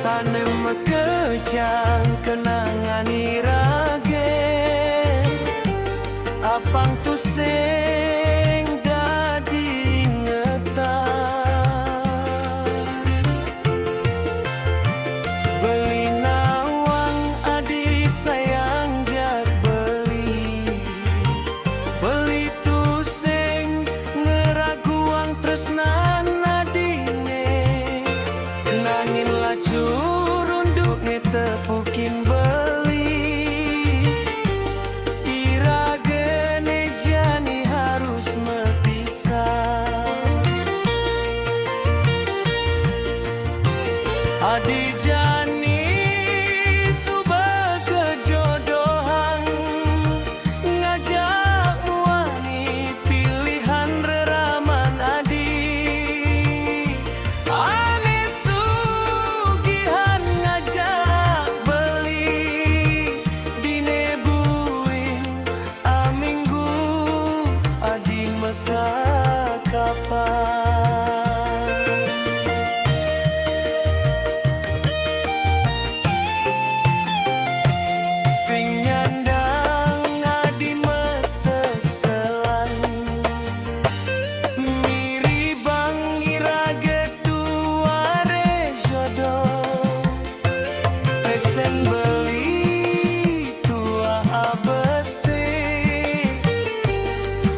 tanem mekejang kenangan irage apang tu sing dadi ingetan beli nawang adi sayang jak beli tu sing ngeraguang tresnan adine nangin lacur unduk ngetepukin beli iragene jani harus mepisah adi jani subah kejodohan ngajak muani pilihan reraman adi ane sugihan ngajak beli dine buin aminggu adi masa kapan sing nyandang adi meseselan miri bang irage tuare jodoh pesen beli tua abese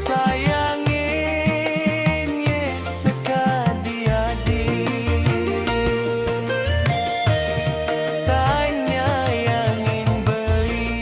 sayangin ye sekadi adi tanya yangin beli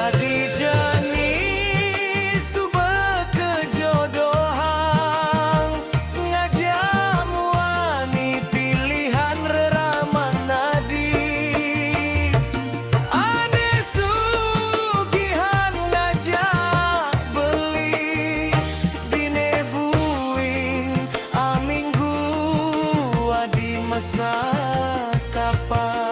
adi jani subah kejodohan ngajak muani pilihan reraman adi ane sugihan ngajak beli dine buin aminggu adi masa kapan